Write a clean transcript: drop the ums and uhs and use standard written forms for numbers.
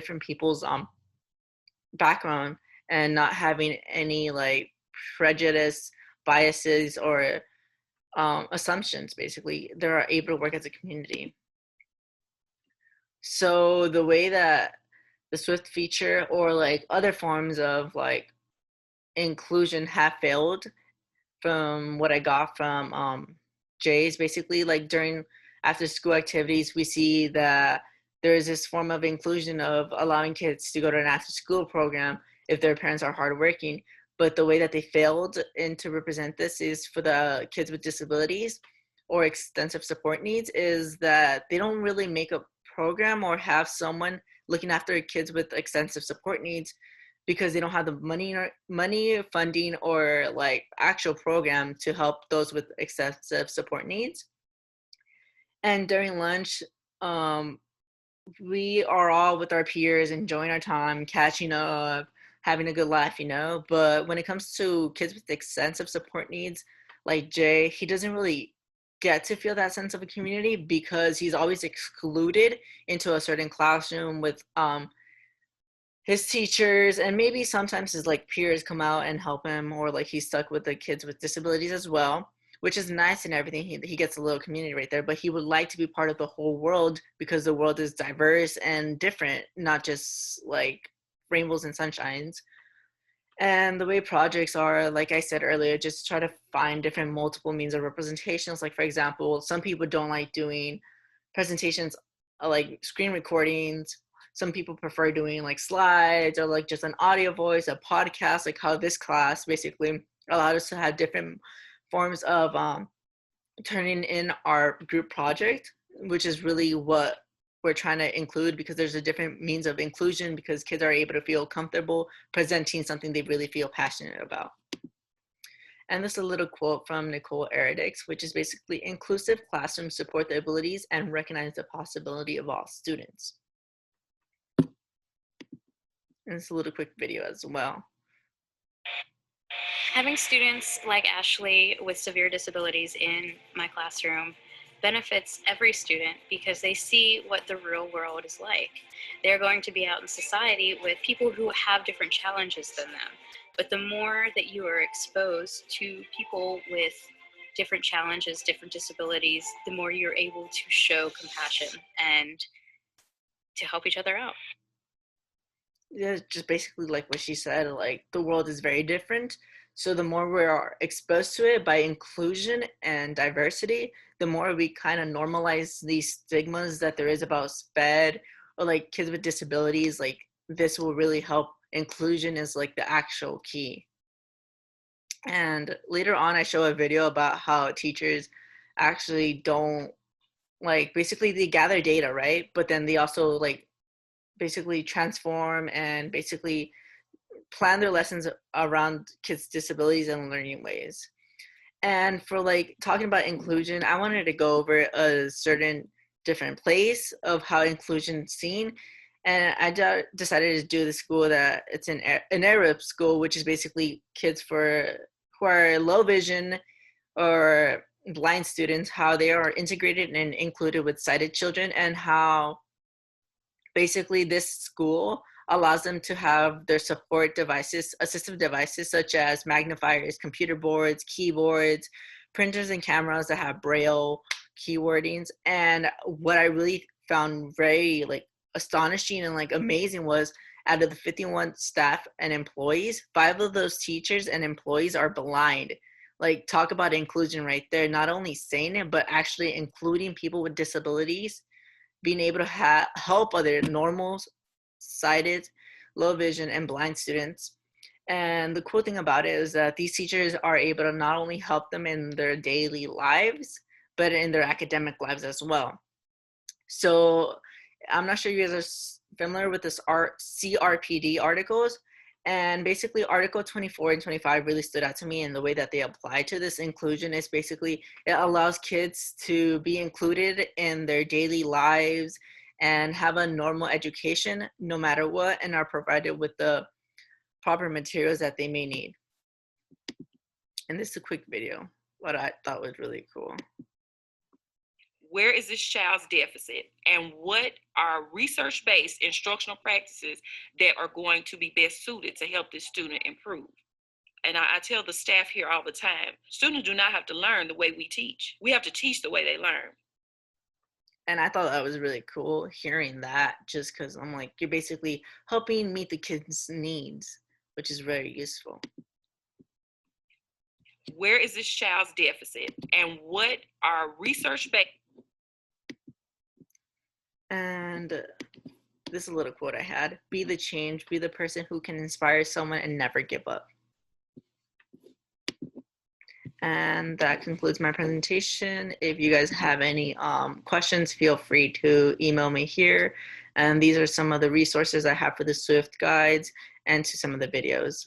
different people's background and not having any like prejudice, biases, or assumptions. Basically, they're able to work as a community. So the way that the Swift feature or like other forms of like inclusion have failed, from what I got from Jay's, basically like during after school activities, we see that there is this form of inclusion of allowing kids to go to an after school program if their parents are hardworking. But the way that they failed and to represent this is for the kids with disabilities or extensive support needs is that they don't really make a program or have someone looking after kids with extensive support needs because they don't have the money funding or like actual program to help those with excessive support needs. And during lunch, um, we are all with our peers enjoying our time, catching up, having a good laugh, you know. But when it comes to kids with extensive support needs like Jay, he doesn't really get to feel that sense of a community because he's always excluded into a certain classroom with his teachers, and maybe sometimes his like peers come out and help him, or like he's stuck with the kids with disabilities as well, which is nice and everything. He gets a little community right there, but he would like to be part of the whole world because the world is diverse and different, not just like rainbows and sunshines. And the way projects are, like I said earlier, just try to find different multiple means of representations. Like for example, some people don't like doing presentations like screen recordings. Some people prefer doing like slides or like just an audio voice, a podcast, like how this class basically allowed us to have different forms of turning in our group project, which is really what we're trying to include, because there's a different means of inclusion because kids are able to feel comfortable presenting something they really feel passionate about. And this is a little quote from Nicole Eridix, which is basically inclusive classrooms support the abilities and recognize the possibility of all students. And it's a little quick video as well. Having students like Ashley with severe disabilities in my classroom benefits every student because they see what the real world is like. They're going to be out in society with people who have different challenges than them. But the more that you are exposed to people with different challenges, different disabilities, the more you're able to show compassion and to help each other out. Yeah, just basically like what she said, like the world is very different. So the more we are exposed to it by inclusion and diversity, the more we kind of normalize these stigmas that there is about SPED or like kids with disabilities. Like this will really help. Inclusion is like the actual key. And later on, I show a video about how teachers actually don't like basically they gather data, right? But then they also like basically transform and basically plan their lessons around kids' disabilities and learning ways. And for like talking about inclusion, I wanted to go over a certain different place of how inclusion is seen. And I decided to do the school that it's an Arab school, which is basically kids for who are low vision or blind students, how they are integrated and included with sighted children, and how basically this school allows them to have their support devices, assistive devices such as magnifiers, computer boards, keyboards, printers and cameras that have braille keywordings. And what I really found very like astonishing and like amazing was out of the 51 staff and employees, 5 of those teachers and employees are blind. Like talk about inclusion right there, not only saying it, but actually including people with disabilities, being able to help other normal, sighted, low vision, and blind students. And the cool thing about it is that these teachers are able to not only help them in their daily lives, but in their academic lives as well. So I'm not sure you guys are familiar with this CRPD articles. And basically Article 24 and 25 really stood out to me, and the way that they apply to this inclusion is basically it allows kids to be included in their daily lives and have a normal education no matter what, and are provided with the proper materials that they may need. And this is a quick video, what I thought was really cool. Where is this child's deficit? And what are research-based instructional practices that are going to be best suited to help this student improve? And I tell the staff here all the time, students do not have to learn the way we teach. We have to teach the way they learn. And I thought that was really cool hearing that, just because I'm like, you're basically helping meet the kids' needs, which is very useful. Where is this child's deficit? And what are research-based? And this is a little quote I had: be the change, be the person who can inspire someone and never give up. And that concludes my presentation. If you guys have any questions, feel free to email me here. And these are some of the resources I have for the Swift guides and to some of the videos.